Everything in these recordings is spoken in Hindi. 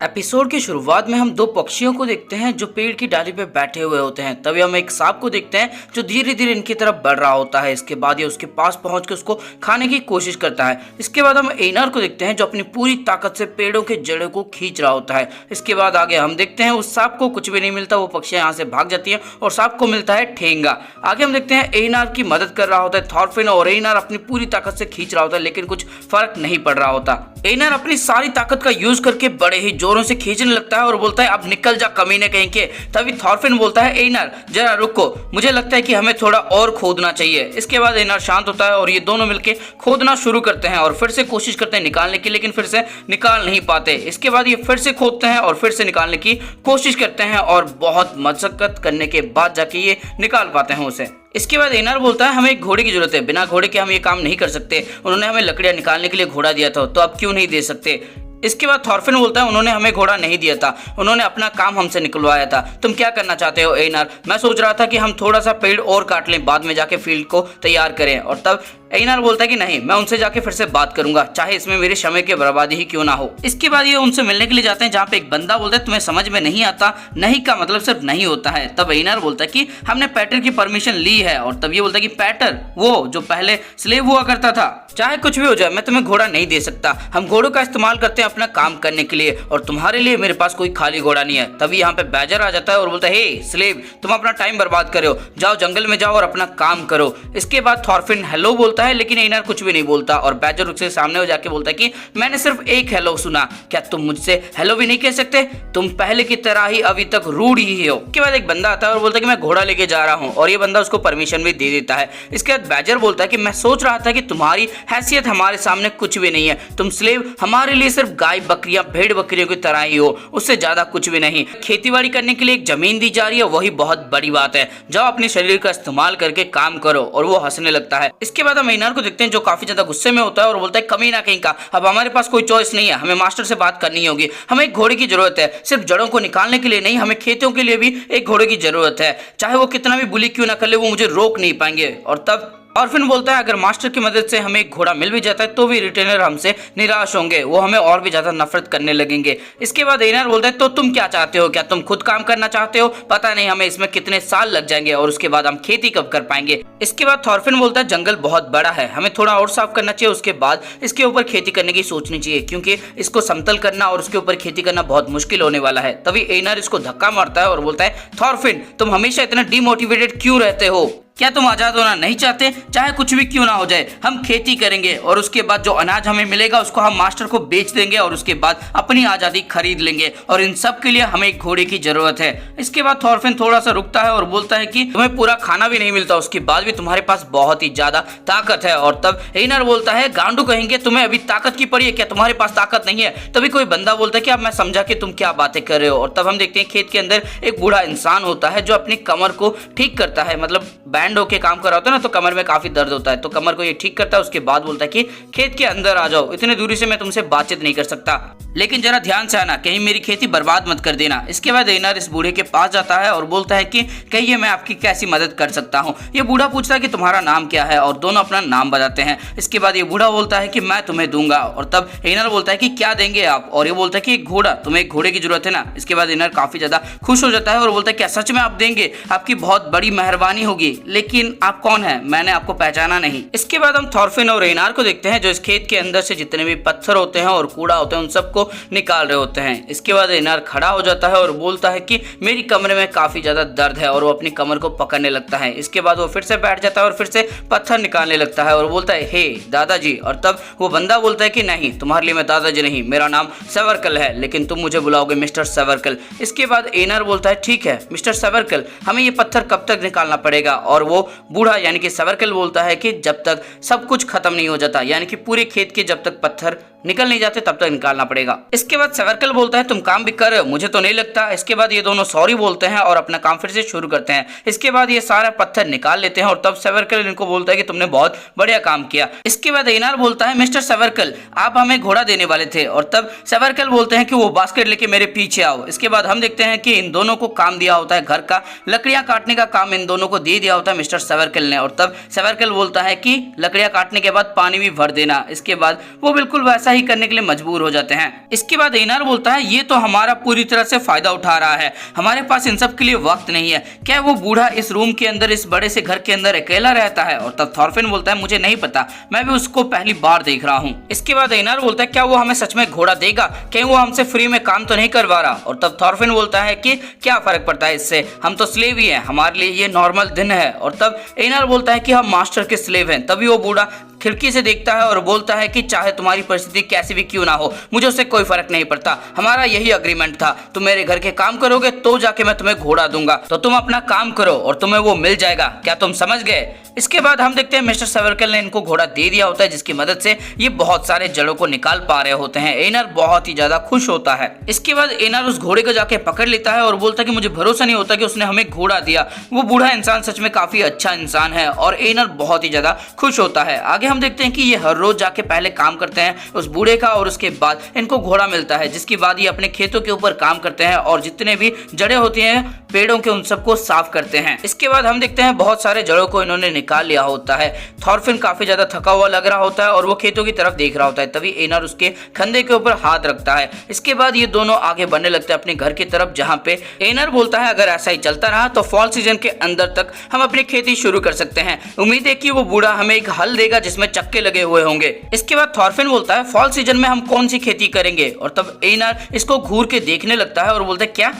एपिसोड की शुरुआत में हम दो पक्षियों को देखते हैं जो पेड़ की डाली पे बैठे हुए होते हैं। तभी हम एक सांप को देखते हैं जो धीरे धीरे इनकी तरफ बढ़ रहा होता है। इसके बाद ये उसके पास पहुंच के उसको खाने की कोशिश करता है। इसके बाद हम एनर को देखते हैं जो अपनी पूरी ताकत से पेड़ों के जड़ों को खींच रहा होता है। इसके बाद आगे हम देखते हैं उस सांप को कुछ भी नहीं मिलता, वो पक्षियां यहाँ से भाग जाती हैं और सांप को मिलता है ठेंगा। आगे हम देखते हैं एनर की मदद कर रहा होता है थॉरफिन और एनर अपनी पूरी ताकत से खींच रहा होता है, लेकिन कुछ फर्क नहीं पड़ रहा होता। एनर अपनी सारी ताकत का यूज करके बड़े ही जोरों से खींचने लगता है और बोलता है अब निकल जा कमीने कहीं के। तभी थॉरफिन बोलता है एनर जरा रुको, मुझे लगता है कि हमें थोड़ा और खोदना चाहिए। इसके बाद एनर शांत होता है और ये दोनों मिलके खोदना शुरू करते हैं और फिर से कोशिश करते हैं निकालने की, लेकिन फिर से निकाल नहीं पाते। इसके बाद ये फिर से खोदते हैं और फिर से निकालने की कोशिश करते हैं और बहुत मशक्कत करने के बाद जाके ये निकाल पाते हैं उसे। इसके बाद एनर बोलता है हमें एक घोड़े की जरूरत है, बिना घोड़े के हम ये काम नहीं कर सकते। उन्होंने हमें लकड़ियां निकालने के लिए घोड़ा दिया था, तो अब क्यों नहीं दे सकते। इसके बाद थॉरफिन बोलता है उन्होंने हमें घोड़ा नहीं दिया था, उन्होंने अपना काम हमसे निकलवाया था। तुम क्या करना चाहते हो एनर? मैं सोच रहा था कि हम थोड़ा सा पेड़ और काट लें, बाद में जाके फील्ड को तैयार करें। और तब एनर बोलता है कि नहीं, मैं उनसे जाके फिर से बात करूंगा, चाहे इसमें मेरे समय की बर्बादी ही क्यों ना हो। इसके बाद ये उनसे मिलने के लिए जाते हैं, जहाँ पे एक बंदा बोलता है तुम्हें समझ में नहीं आता, नहीं का मतलब सिर्फ नहीं होता है। तब एनर बोलता है कि हमने पैटर की परमिशन ली है। और तब ये बोलता है कि पैटर वो जो पहले स्लेव हुआ करता था, चाहे कुछ भी हो जाए मैं तुम्हें घोड़ा नहीं दे सकता। हम घोड़ों का इस्तेमाल करते हैं अपना काम करने के लिए और तुम्हारे लिए मेरे पास कोई खाली घोड़ा नहीं है। तभी यहाँ पे बैजर आ जाता है और बोलता है हे स्लेव, तुम अपना टाइम बर्बाद कर रहे हो, जाओ जंगल में जाओ और अपना काम करो। इसके बाद थॉरफिन हेलो बोलता है, लेकिन एनर कुछ भी नहीं बोलता और बैजर उसके सामने हो जाके बोलता है कि मैंने सिर्फ एक हेलो सुना, क्या तुम मुझसे हेलो भी नहीं कह सकते? तुम पहले की तरह ही अभी तक रूड ही हो। इसके बाद एक बंदा आता है और बोलता है कि मैं घोड़ा लेके जा रहा हूँ और ये बंदा उसको परमिशन भी दे देता है। इसके बाद बैजर बोलता है कि मैं सोच रहा था कि तुम्हारी हैसियत हमारे सामने कुछ भी नहीं है, तुम स्लेव हमारे लिए सिर्फ गाय बकरियां भेड़ बकरियों की तरह ही हो, उससे ज्यादा कुछ भी नहीं। खेतीबाड़ी करने के लिए एक जमीन दी जा रही है, वही बहुत बड़ी बात है, जाओ अपने शरीर का इस्तेमाल करके काम करो। और वो हंसने लगता है। इसके बाद हम एनर को देखते हैं जो काफी ज्यादा गुस्से में होता है और बोलता है कमीना कहीं का, अब हमारे पास कोई चॉइस नहीं है, हमें मास्टर से बात करनी होगी। हमें एक घोड़े की जरूरत है, सिर्फ जड़ों को निकालने के लिए नहीं, हमें खेतों के लिए भी एक घोड़े की जरूरत है। चाहे वो कितना भी बुली क्यों ना कर ले, वो मुझे रोक नहीं पाएंगे। और तब थॉरफिन बोलता है अगर मास्टर की मदद से हमें एक घोड़ा मिल भी जाता है तो भी रिटेनर हमसे निराश होंगे, वो हमें और भी ज्यादा नफरत करने लगेंगे। इसके बाद एनर बोलता है तो तुम क्या चाहते हो, क्या तुम खुद काम करना चाहते हो? पता नहीं हमें इसमें कितने साल लग जाएंगे और उसके बाद हम खेती कब कर पाएंगे। इसके बाद थॉरफिन बोलता है जंगल बहुत बड़ा है, हमें थोड़ा और साफ करना चाहिए, उसके बाद इसके ऊपर खेती करने की सोचनी चाहिए, क्योंकि इसको समतल करना और उसके ऊपर खेती करना बहुत मुश्किल होने वाला है। तभी एनर इसको धक्का मारता है और बोलता है थॉरफिन तुम हमेशा इतना डिमोटिवेटेड क्यों रहते हो? क्या तुम आजाद होना नहीं चाहते? चाहे कुछ भी क्यों ना हो जाए, हम खेती करेंगे और उसके बाद जो अनाज हमें मिलेगा उसको हम मास्टर को बेच देंगे और उसके बाद अपनी आजादी खरीद लेंगे, और इन सब के लिए हमें एक घोड़े की जरूरत है। इसके बाद थॉरफिन थोड़ा सा रुकता है और बोलता है कि तुम्हें पूरा खाना भी नहीं मिलता, उसके बाद भी तुम्हारे पास बहुत ही ज्यादा ताकत है। और तब एनर बोलता है गांडू कहेंगे, तुम्हें अभी ताकत की पड़ी है क्या? तुम्हारे पास ताकत नहीं है? तभी कोई बंदा बोलता है कि अब मैं समझा कि तुम क्या बातें कर रहे हो। और तब हम देखते हैं खेत के अंदर एक बूढ़ा इंसान होता है जो अपनी कमर को ठीक करता है, मतलब बैंड होके काम कर रहा होता है ना, तो कमर में काफी दर्द होता है, तो कमर को ये ठीक करता है। उसके बाद बोलता है कि खेत के अंदर आ जाओ, इतनी दूरी से मैं तुमसे बातचीत नहीं कर सकता, लेकिन जरा ध्यान से आना, कहीं मेरी खेती बर्बाद मत कर देना। इसके बाद एनर इस बूढ़े के पास जाता है और बोलता है कि कहिए मैं आपकी कैसी मदद कर सकता हूँ। ये बूढ़ा पूछता है कि तुम्हारा नाम क्या है, और दोनों अपना नाम बताते हैं। इसके बाद ये बूढ़ा बोलता है कि मैं तुम्हें दूंगा। और तब एनर बोलता है कि क्या देंगे आप? और ये बोलता है कि एक घोड़ा, तुम्हें एक घोड़े की जरूरत है ना। इसके बाद एनर काफी ज्यादा खुश हो जाता है और बोलता है क्या सच में आप देंगे? आपकी बहुत बड़ी मेहरबानी होगी, लेकिन आप कौन है? मैंने आपको पहचाना नहीं। इसके बाद हम थॉरफिन और एनर को देखते हैं जो इस खेत के अंदर से जितने भी पत्थर होते हैं और कूड़ा होते हैं उन सबको निकाल रहे होते हैं। इसके बाद एनर खड़ा हो जाता है और बोलता है कि मेरी कमरे में काफी ज्यादा दर्द है, और वो अपनी कमर को पकड़ने लगता है। इसके बाद वो फिर से बैठ जाता है और फिर से पत्थर निकालने लगता है और बोलता है हे दादाजी। और तब वो बंदा बोलता है कि नहीं, तुम्हारे लिए मैं दादाजी नहीं, मेरा नाम सेवर्कल है, लेकिन तुम मुझे बुलाओगे मिस्टर सेवर्कल। इसके बाद एनर बोलता है ठीक है मिस्टर सेवर्कल, हमें ये पत्थर कब तक निकालना पड़ेगा? और वो बूढ़ा यानी कि सेवर्कल बोलता है कि जब तक सब कुछ खत्म नहीं हो जाता, यानी कि पूरे खेत के जब तक पत्थर निकल नहीं जाते तब तक निकालना पड़ेगा। इसके बाद सेवर्कल बोलता है तुम काम भी कर रहे हो, मुझे तो नहीं लगता। इसके बाद ये दोनों सॉरी बोलते हैं और अपना काम फिर से शुरू करते हैं। इसके बाद ये सारा पत्थर निकाल लेते हैं और तब सेवर्कल इनको बोलता है कि तुमने बहुत बढ़िया काम किया। इसके बाद एनर बोलता है मिस्टर सेवर्कल, आप हमें घोड़ा देने वाले थे। और तब सेवर्कल बोलते हैं कि वो बास्केट लेके मेरे पीछे आओ। इसके बाद हम देखते हैं कि इन दोनों को काम दिया होता है, घर का लकड़ियां काटने का काम इन दोनों को दे दिया होता है मिस्टर सेवर्कल ने। और तब सेवर्कल बोलता है कि लकड़ियां काटने के बाद पानी भी भर देना। इसके बाद वो बिल्कुल वैसा वैसा ही करने के लिए मजबूर हो जाते हैं। इसके बाद एनार बोलता है ये तो हमारा पूरी तरह से फायदा उठा रहा है, हमारे पास इन सब के लिए वक्त नहीं है। क्या वो बूढ़ा इस रूम के अंदर, इस बड़े से घर के अंदर अकेला रहता है? और तब थॉरफिन बोलता है मुझे नहीं पता, मैं भी उसको पहली बार देख रहा हूँ। इसके बाद एनार बोलता है क्या वो हमें सच में घोड़ा देगा? कहीं वो हमसे फ्री में काम तो नहीं करवा रहा? और तब थॉरफिन बोलता है कि क्या फर्क पड़ता है इससे, हम तो स्लेव ही हैं, हमारे लिए ये नॉर्मल दिन है। और तब एनार बोलता है कि हम मास्टर के स्लेव हैं। तभी वो बूढ़ा खिड़की से देखता है और बोलता है कि चाहे तुम्हारी परिस्थिति कैसी भी क्यों ना हो, मुझे उससे कोई फर्क नहीं पड़ता, हमारा यही अग्रीमेंट था, तुम मेरे घर के काम करोगे तो जाके मैं तुम्हें घोड़ा दूंगा, तो तुम अपना काम करो और तुम्हें वो मिल जाएगा, क्या तुम समझ गए? इसके बाद हम देखते हैं मिस्टर सेवर्कल ने इनको घोड़ा दे दिया होता है, जिसकी मदद से ये बहुत सारे जड़ों को निकाल पा रहे होते हैं। एनर बहुत ही ज्यादा खुश होता है। इसके बाद एनर उस घोड़े को जाके पकड़ लेता है और बोलता है कि मुझे भरोसा नहीं होता कि उसने हमें घोड़ा दिया। वो बूढ़ा इंसान सच में काफी अच्छा इंसान है और एनर बहुत ही ज्यादा खुश होता है। आगे हम देखते हैं कि ये हर रोज जाके पहले काम करते हैं उस बूढ़े का और उसके बाद इनको घोड़ा मिलता है, जिसके बाद ये अपने खेतों के ऊपर काम करते हैं और जितने भी जड़ें होती हैं पेड़ों के उन सबको साफ करते हैं। इसके बाद हम देखते हैं बहुत सारे जड़ों को इन्होंने निकाल लिया होता है। थॉरफिन काफी ज्यादा थका हुआ लग रहा होता है और वो खेतों की तरफ देख रहा होता है। तभी एनर उसके कंधे के ऊपर हाथ रखता है। इसके बाद ये दोनों आगे बढ़ने लगते हैं अपने घर की तरफ, जहाँ पे एनर बोलता है अगर ऐसा ही चलता रहा तो फॉल सीजन के अंदर तक हम अपनी खेती शुरू कर सकते हैं। उम्मीद है कि वो बूढ़ा हमें एक हल देगा जिसमें चक्के लगे हुए होंगे। इसके बाद थॉरफिन बोलता है फॉल सीजन में हम कौन सी खेती करेंगे? और तब एनर इसको घूर के देखने लगता है और बोलता है क्या?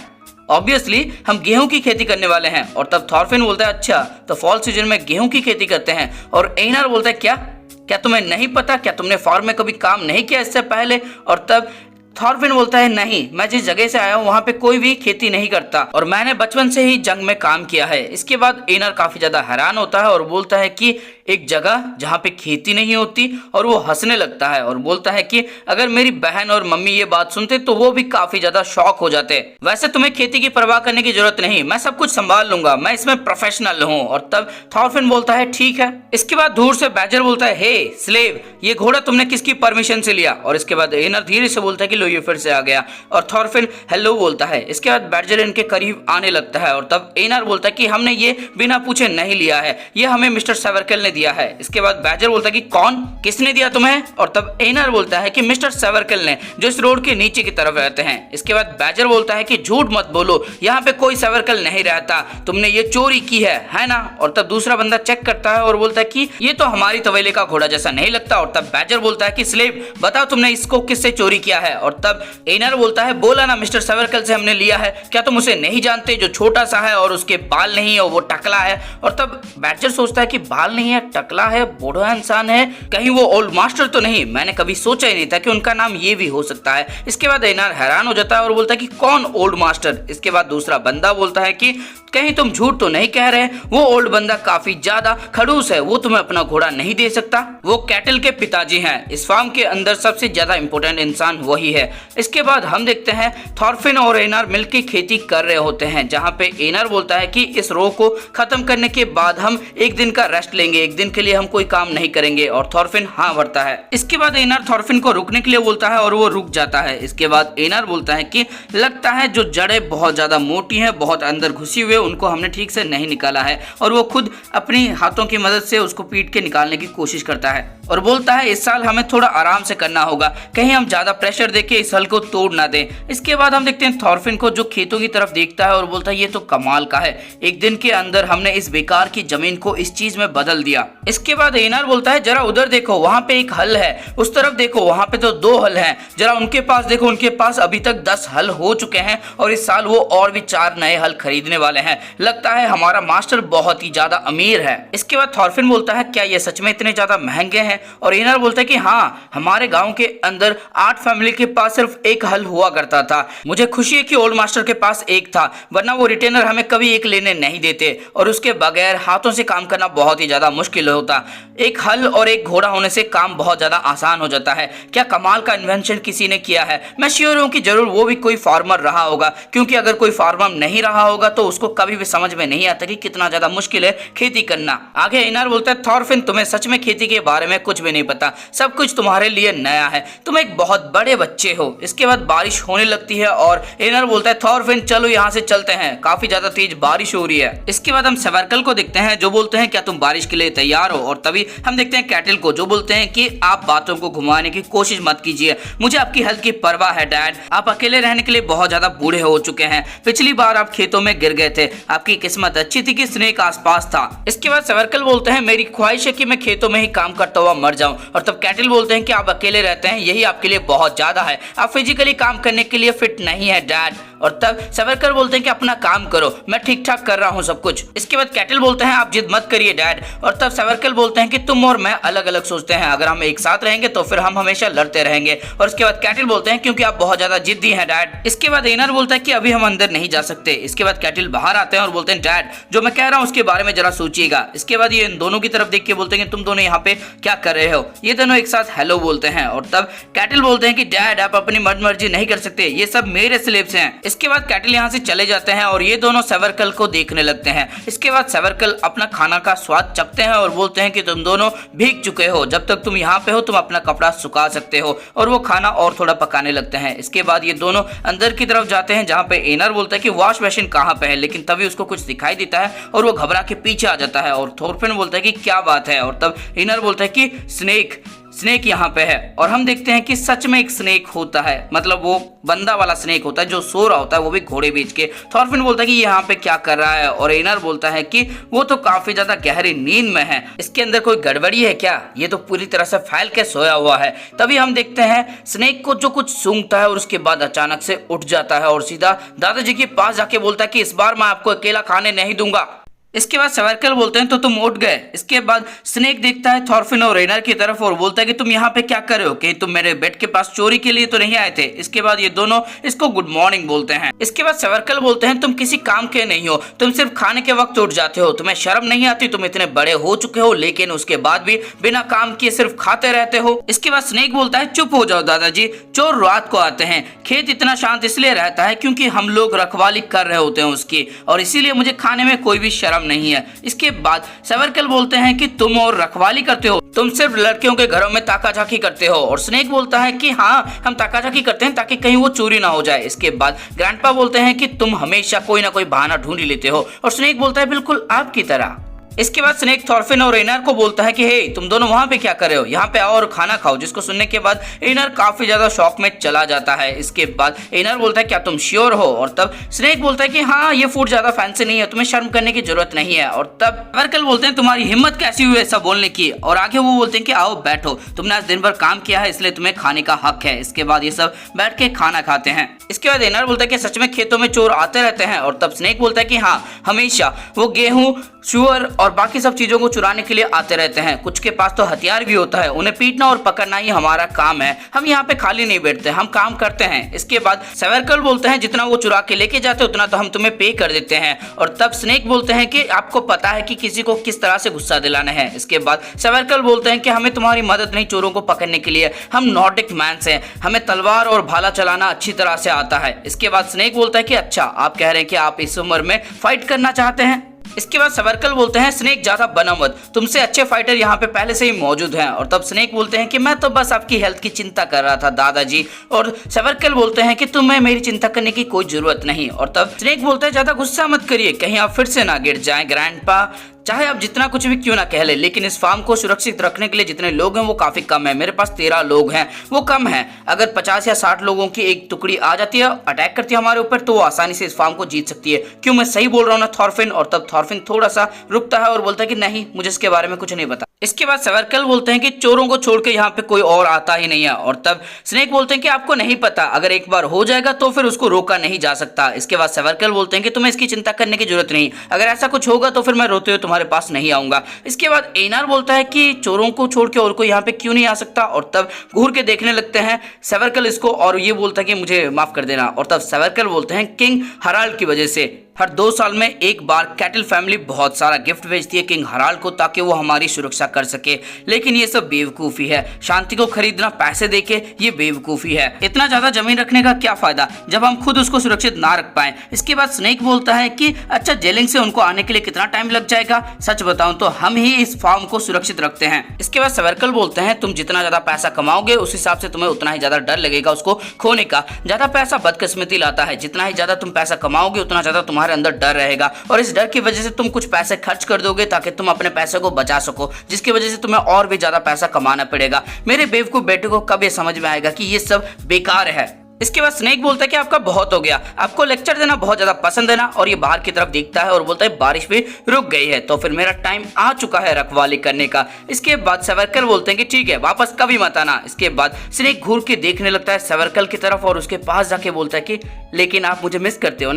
ऑब्वियसली हम गेहूं की खेती करने वाले हैं। और तब थॉरफिन बोलता है अच्छा तो फॉल सीजन में गेहूं की खेती करते हैं। और एनर बोलता है क्या तुम्हें नहीं पता? क्या तुमने फार्म में कभी काम नहीं किया इससे पहले? और तब थॉरफिन बोलता है नहीं, मैं जिस जगह से आया हूँ वहाँ पे कोई भी खेती नहीं करता और मैंने बचपन से ही जंग में काम किया है। इसके बाद एनर काफी ज्यादा हैरान होता है और बोलता है कि एक जगह जहाँ पे खेती नहीं होती, और वो हंसने लगता है और बोलता है कि अगर मेरी बहन और मम्मी ये बात सुनते तो वो भी काफी ज्यादा शॉक हो जाते। वैसे तुम्हें खेती की परवाह करने की जरूरत नहीं, मैं सब कुछ संभाल लूंगा, मैं इसमें प्रोफेशनल हूँ। और तब थॉरफिन बोलता है ठीक है। इसके बाद दूर से बैजर बोलता है हे स्लेव, ये घोड़ा तुमने किसकी परमिशन से लिया? और इसके बाद एनर धीरे से बोलता है कि लो ये फिर से आ गया। और थॉरफिन हेलो बोलता है। इसके बाद बैजर इनके करीब आने लगता है और तब एनर बोलता है कि हमने ये बिना पूछे नहीं लिया है, ये हमें मिस्टर सेवर्कल ने दिया है। इसके बाद बैजर बोलता है कि कौन, किसने दिया तुम्हें? और तब एनर बोलता है कि मिस्टर सेवर्कल ने, जो इस रोड के नीचे की तरफ रहते हैं। इसके बाद बैजर बोलता है कि झूठ मत बोलो, यहाँ पे कोई सेवर्कल नहीं रहता, तुमने ये चोरी की है ना? और तब दूसरा बंदा चेक करता है और बोलता है कि ये तो हमारी तवेले का घोड़ा जैसा नहीं लगता। और तब बैजर बोलता है कि स्लेव बताओ तुमने इसको किससे चोरी किया है? और तब एनर बोलता है बोला ना मिस्टर सेवर्कल से हमने लिया है, क्या तुम उसे नहीं जानते? जो छोटा सा है और उसके बाल नहीं है, वो टकला है। और तब बैजर सोचता है कि बाल नहीं है, टकला है, बूढ़ा इंसान है, कहीं वो ओल्ड मास्टर तो नहीं? मैंने कभी सोचा ही नहीं था कि उनका नाम ये भी हो सकता है। इसके बाद एनर हैरान हो जाता है और बोलता है कि कौन ओल्ड मास्टर? इसके बाद दूसरा बंदा बोलता है कि कहीं तुम झूठ तो नहीं कह रहे? वो ओल्ड बंदा काफी ज्यादा खड़ूस है, वो तुम्हें अपना घोड़ा नहीं दे सकता, वो कैटल के पिताजी हैं, इस फार्म के अंदर सबसे ज्यादा इंपॉर्टेंट इंसान वही है। इसके बाद हम देखते हैं थॉरफिन और एनर मिलकर खेती कर रहे होते हैं, जहाँ पे एनर बोलता है कि इस रो को खत्म करने के बाद हम एक दिन का रेस्ट लेंगे, एक दिन के लिए हम कोई काम नहीं करेंगे। और थॉरफिन हाँ भरता है। इसके बाद एनर थॉरफिन को रुकने के लिए बोलता है और वो रुक जाता है। इसके बाद एनर बोलता है कि लगता है जो जड़ें बहुत ज्यादा मोटी हैं, बहुत अंदर घुसी हुई, उनको हमने ठीक से नहीं निकाला है। और वो खुद अपनी हाथों की मदद से उसको पीट के निकालने की कोशिश करता है और बोलता है इस साल हमें थोड़ा आराम से करना होगा, कहीं हम ज्यादा प्रेशर देके इस हल को तोड़ ना दें। इसके बाद हम देखते हैं थॉरफिन को, जो खेतों की तरफ देखता है और बोलता है ये तो कमाल का है, एक दिन के अंदर हमने इस बेकार की जमीन को इस चीज में बदल दिया। इसके बाद एनर बोलता है जरा उधर देखो, वहां पे एक हल है, उस तरफ देखो, वहां पे तो 2 हल हैं, जरा उनके पास देखो, उनके पास अभी तक 10 हल हो चुके हैं और इस साल वो और भी 4 नए हल खरीदने वाले हैं। लगता है हमारा मास्टर बहुत ही ज्यादा अमीर है। इसके बाद थॉरफिन बोलता है क्या ये सच में इतने ज्यादा महंगे हैं? और एनर बोलता है कि हाँ, हमारे गांव के अंदर 8 फैमिली के पास सिर्फ एक हल हुआ करता था, मुझे खुशी है कि ओल्ड मास्टर के पास एक था, वरना वो रिटेनर हमें कभी एक लेने नहीं देते और उसके बगैर हाथों से काम करना बहुत ही ज्यादा मुश्किल होता। एक हल और एक घोड़ा होने से काम बहुत ज्यादा आसान हो जाता है। क्या कमाल का इन्वेंशन किसी ने किया है। मैं श्योर हूँ कि जरूर वो भी कोई फार्मर रहा होगा, क्योंकि अगर कोई फार्मर नहीं रहा होगा तो उसको कभी भी समझ में नहीं आता कि कितना ज्यादा मुश्किल है खेती करना। आगे एनर बोलता है थॉरफिन तुम्हें सच में खेती के बारे में कुछ भी नहीं पता, सब कुछ तुम्हारे लिए नया है, तुम एक बहुत बड़े बच्चे हो। इसके बाद बारिश होने लगती है और एनर बोलता है थॉरफिन चलो यहाँ से चलते हैं, काफी ज्यादा तेज बारिश हो रही है। इसके बाद हम सेवर्कल को देखते हैं, जो बोलते हैं क्या तुम बारिश के लिए तैयार हो। और तभी हम देखते हैं कैटल को, जो बोलते हैं कि आप बातों को घुमाने की कोशिश मत कीजिए, मुझे आपकी हेल्थ की परवाह है डैड। आप अकेले रहने के लिए बहुत ज्यादा बूढ़े हो चुके हैं, पिछली बार आप खेतों में गिर गए थे, आपकी किस्मत अच्छी थी कि स्नेक आसपास था। इसके बाद सर्कल बोलते हैं मेरी ख्वाहिश है कि मैं खेतों में ही काम करता हुआ मर जाऊं। और तब कैटल बोलते हैं कि आप अकेले रहते हैं, यही आपके लिए बहुत ज्यादा है, आप फिजिकली काम करने के लिए फिट नहीं है डैड। और तब सर्कल बोलते हैं कि अपना काम करो, मैं ठीक ठाक कर रहा हूँ सब कुछ। इसके बाद कैटल बोलते हैं आप जिद मत करिए डैड। और तब सर्कल बोलते हैं कि तुम और मैं अलग अलग सोचते हैं, अगर हम एक साथ रहेंगे तो फिर हम हमेशा लड़ते रहेंगे। और इसके बाद कैटल बोलते हैं क्योंकि आप बहुत ज्यादा जिद्दी हैं डैड। इसके बाद एनर बोलता है कि अभी हम अंदर नहीं जा सकते। इसके बाद कैटल बाहर आते हैं और बोलते हैं डैड जो मैं कह रहा हूँ उसके बारे में जरा सोचिएगा। इसके बाद ये इन दोनों की तरफ देख के बोलते हैं कि तुम दोनों यहाँ पे क्या कर रहे हो। ये दोनों एक साथ हेलो बोलते हैं। और तब कैटल बोलते हैं कि डैड आप अपनी मर्जी नहीं कर सकते, ये सब मेरे स्लेव्स हैं। इसके बाद कैटल यहाँ से चले जाते हैं और ये दोनों सर्कल को देखने लगते हैं। इसके बाद सर्कल अपना खाना का स्वाद चखते हैं और बोलते हैं कि तुम दोनों भीग चुके हो, जब तक तुम यहाँ पे हो तुम अपना कपड़ा सुखा सकते हो। और वो खाना और थोड़ा पकाने लगते हैं। इसके बाद ये दोनों अंदर की तरफ जाते हैं जहाँ पे एनर बोलता है कि वॉश बेसिन कहाँ पे है, लेकिन तभी उसको कुछ दिखाई देता है और वो घबरा के पीछे आ जाता है। और थॉरफिन बोलता है कि क्या बात है। और तब एनर बोलता है कि स्नेक यहाँ पे है। और हम देखते हैं कि सच में एक स्नेक होता है, मतलब वो बंदा वाला स्नेक होता है जो सो रहा होता है, वो भी घोड़े बेच के। थॉरफिन बोलता है कि यहाँ पे क्या कर रहा है। और एनर बोलता है कि वो तो काफी ज्यादा गहरी नींद में है, इसके अंदर कोई गड़बड़ी है क्या, ये तो पूरी तरह से फैल के सोया हुआ है। तभी हम देखते हैं स्नेक को जो कुछ सूंघता है और उसके बाद अचानक से उठ जाता है और सीधा दादाजी के पास जाके बोलता है कि इस बार मैं आपको अकेला खाने नहीं दूंगा। इसके बाद सर्कल बोलते हैं तो तुम उठ गए। इसके बाद स्नेक देखता है थॉरफिन और एनर की तरफ और बोलता है कि तुम यहाँ पे क्या कर रहे हो, कि तुम मेरे बेड के पास चोरी के लिए तो नहीं आए थे। इसके बाद ये दोनों इसको गुड मॉर्निंग बोलते हैं। इसके बाद सर्कल बोलते हैं तुम किसी काम के नहीं हो, तुम सिर्फ खाने के वक्त उठ जाते हो, तुम्हें शर्म नहीं आती, तुम इतने बड़े हो चुके हो लेकिन उसके बाद भी बिना काम किए सिर्फ खाते रहते हो। इसके बाद स्नेक बोलता है चुप हो जाओ दादाजी, चोर रात को आते हैं, खेत इतना शांत इसलिए रहता है क्योंकि हम लोग रखवाली कर रहे होते हैं उसकी, और इसीलिए मुझे खाने में कोई भी शर्म नहीं है। इसके बाद सर्कल बोलते हैं कि तुम और रखवाली करते हो, तुम सिर्फ लड़कियों के घरों में ताकाझाकी करते हो। और स्नेक बोलता है कि हाँ हम ताकाझाकी करते हैं ताकि कहीं वो चोरी ना हो जाए। इसके बाद ग्रैंडपा बोलते हैं कि तुम हमेशा कोई ना कोई बहाना ढूंढ ही लेते हो। और स्नेक बोलता है बिल्कुल आपकी तरह। इसके बाद स्नेक थॉरफिन और एनर को बोलता है कि हे तुम दोनों वहां पे क्या कर रहे हो, यहाँ पे आओ और खाना खाओ। जिसको सुनने के बाद एनर काफी ज्यादा शॉक में चला जाता है। इसके बाद एनर बोलता है क्या तुम श्योर हो। और तब स्नेक बोलता है कि हाँ ये फूड ज्यादा फैंसी नहीं है, तुम्हें शर्म करने की जरूरत नहीं है। और तब सर्कल बोलते हैं तुम्हारी हिम्मत कैसी हुई ऐसा बोलने की। और आगे वो बोलते हैं कि आओ बैठो, तुमने आज दिन भर काम किया है इसलिए तुम्हें खाने का हक है। इसके बाद ये सब बैठ के खाना खाते हैं। इसके बाद एनर बोलता है कि सच में खेतों में चोर आते रहते हैं। और तब स्नेक बोलता है कि हाँ हमेशा वो गेहूं शुअर और बाकी सब चीजों को चुराने के लिए आते रहते हैं, कुछ के पास तो हथियार भी होता है, उन्हें पीटना और पकड़ना ही हमारा काम है, हम यहाँ पे खाली नहीं बैठते, हम काम करते हैं। इसके बाद सर्कल बोलते हैं जितना वो चुरा के लेके जाते उतना तो हम तुम्हें पे कर देते हैं। और तब स्नेक बोलते हैं कि आपको पता है कि किसी को किस तरह से गुस्सा दिलाना है। इसके बाद सर्कल बोलते हैं कि हमें तुम्हारी मदद नहीं चोरों को पकड़ने के लिए, हम नॉर्डिक मैन्स हैं, हमें तलवार और भाला चलाना अच्छी तरह से आता है। इसके बाद स्नेक बोलता है कि अच्छा आप कह रहे हैं कि आप इस उम्र में फाइट करना चाहते हैं। इसके बाद सर्कल बोलते हैं स्नेक ज्यादा बनो मत, तुमसे अच्छे फाइटर यहाँ पे पहले से ही मौजूद हैं। और तब स्नेक बोलते हैं कि मैं तो बस आपकी हेल्थ की चिंता कर रहा था दादाजी। और सर्कल बोलते हैं कि तुम्हें मेरी चिंता करने की कोई जरूरत नहीं। और तब स्नेक बोलता है ज्यादा गुस्सा मत करिए, कहीं आप फिर से ना गिर जाएं ग्रैंडपा, चाहे आप जितना कुछ भी क्यों ना कह ले, लेकिन इस फार्म को सुरक्षित रखने के लिए जितने लोग हैं वो काफी कम है, मेरे पास 13 लोग हैं, वो कम है। अगर 50 या 60 लोगों की एक टुकड़ी आ जाती है, अटैक करती है हमारे ऊपर, तो वो आसानी से इस फार्म को जीत सकती है। क्यों मैं सही बोल रहा हूँ ना थॉरफिन। और तब थॉरफिन थोड़ा सा रुकता है और बोलता है कि नहीं मुझे इसके बारे में कुछ नहीं पता। इसके बाद सर्कल बोलते हैं कि चोरों को छोड़ के यहाँ पे कोई और आता ही नहीं है। और तब स्नेक बोलते हैं कि आपको नहीं पता, अगर एक बार हो जाएगा तो फिर उसको रोका नहीं जा सकता। इसके बाद सर्कल बोलते हैं कि तुम्हें इसकी चिंता करने की जरूरत नहीं, अगर ऐसा कुछ होगा तो फिर मैं रोते हुए तुम्हारे पास नहीं आऊंगा। इसके बाद एनर बोलता है कि चोरों को छोड़ के और कोई यहाँ पे क्यों नहीं आ सकता। और तब घूर के देखने लगते हैं सर्कल इसको और ये बोलता है कि मुझे माफ कर देना। और तब सर्कल बोलते हैं किंग हराल्ड की वजह से हर 2 साल में एक बार कैटल फैमिली बहुत सारा गिफ्ट भेजती है किंग हराल्ड को ताकि वो हमारी सुरक्षा कर सके, लेकिन ये सब बेवकूफी है। शांति को खरीदना पैसे देके ये बेवकूफी है। इतना ज्यादा जमीन रखने का क्या फायदा जब हम खुद उसको सुरक्षित ना रख पाए। इसके बाद स्नेक बोलता है कि अच्छा जेलिंग से उनको आने के लिए कितना टाइम लग जाएगा, सच बताऊं तो हम ही इस फार्म को सुरक्षित रखते हैं। इसके बाद सर्कल बोलते हैं तुम जितना ज्यादा पैसा कमाओगे उस हिसाब से तुम्हें उतना ही ज्यादा डर लगेगा उसको खोने का। ज्यादा पैसा बदकिस्मती लाता है, जितना ही ज्यादा तुम पैसा कमाओगे उतना ज्यादा तुम्हारे तुम्हारे अंदर डर रहेगा और इस डर की वजह से तुम कुछ पैसे खर्च कर दोगे ताकि तुम अपने पैसे को बचा सको, जिसकी वजह से तुम्हें और भी ज्यादा पैसा कमाना पड़ेगा। मेरे बेवकूफ बेटे को कब ये समझ में आएगा कि ये सब बेकार है। इसके बाद स्नेक बोलता है कि आपका बहुत हो गया, आपको लेक्चर देना बहुत ज्यादा पसंद है ना। और ये बाहर की तरफ देखता है और बोलता है बारिश भी रुक गई है, तो फिर मेरा टाइम आ चुका है रखवाली करने का। इसके बाद सेवरकल बोलते हैं कि ठीक है, वापस कभी मत आना। इसके बाद स्नेक घूर के देखने लगता है सेवरकल की तरफ और उसके पास जाके बोलता है कि लेकिन आप मुझे मिस करते हो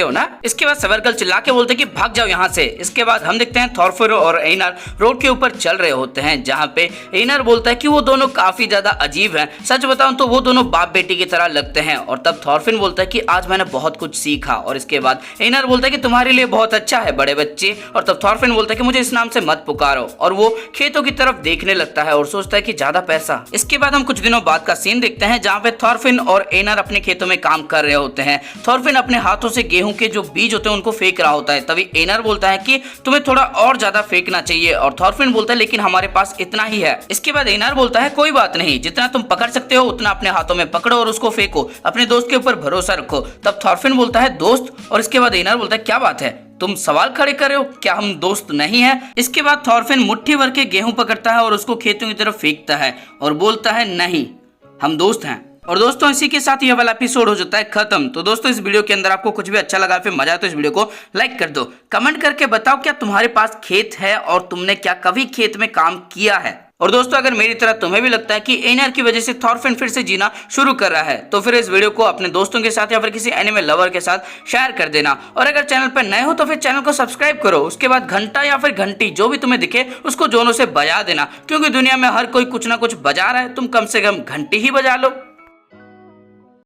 ना। इसके बाद सेवरकल चिल्ला के बोलते हैं कि भाग जाओ यहाँ से। इसके बाद हम देखते हैं थॉरफिन और एनर रोड के ऊपर चल रहे होते हैं, जहाँ पे एनर बोलता है कि वो दोनों काफी ज्यादा अजीब हैं। सच बताऊं तो वो दोनों बाप बेटी की तरह लगते हैं। और तब थॉरफिन बोलता है कि आज मैंने बहुत कुछ सीखा। और इसके बाद एनर बोलता है कि तुम्हारे लिए बहुत अच्छा है बड़े बच्चे। और तब थॉरफिन बोलता है कि मुझे इस नाम से मत पुकारो। और वो खेतों की तरफ देखने लगता है और सोचता है कि ज्यादा पैसा। इसके बाद हम कुछ दिनों बाद का सीन देखते हैं, जहाँ पे थॉरफिन और एनर अपने खेतों में काम कर रहे होते हैं। थॉरफिन अपने हाथों से गेहूं के जो बीज होते हैं उनको फेंक रहा होता है। तभी एनर बोलता है कि तुम्हें थोड़ा और ज्यादा फेंकना चाहिए। और थॉरफिन बोलता है लेकिन हमारे पास इतना ही है। इसके बाद एनर बोलता है कोई बात नहीं, जितना तुम पकड़ सकते हो उतना अपने हाथों में पकड़ो और उसको फेंको, अपने दोस्त के ऊपर भरोसा रखो। तब थॉरफिन बोलता है दोस्त। और इसके बाद एनर बोलता है क्या बात है, तुम सवाल खड़े कर रहे हो, क्या हम दोस्त नहीं हैं? इसके बाद थॉरफिन मुट्ठी भर के गेहूं पकड़ता है और उसको खेतों की तरफ फेंकता है और बोलता है नहीं, हम दोस्त हैं। और दोस्तों इसी के साथ ये वाला एपिसोड हो जाता है खत्म। तो दोस्तों इस वीडियो के अंदर आपको कुछ भी अच्छा लगा, फिर मजा आया तो इस वीडियो को लाइक कर दो। कमेंट करके बताओ क्या तुम्हारे पास खेत है और तुमने क्या कभी खेत में काम किया है। और दोस्तों अगर मेरी तरह तुम्हें भी लगता है कि एनर की वजह से थॉरफिन फिर से जीना शुरू कर रहा है, तो फिर इस वीडियो को अपने दोस्तों के साथ या फिर किसी एनिमे लवर के साथ शेयर कर देना। और अगर चैनल पर नए हो तो फिर चैनल को सब्सक्राइब करो। उसके बाद घंटा या फिर घंटी जो भी तुम्हें दिखे उसको जोरों से बजा देना, क्योंकि दुनिया में हर कोई कुछ ना कुछ बजा रहा है, तुम कम से कम घंटी ही बजा लो।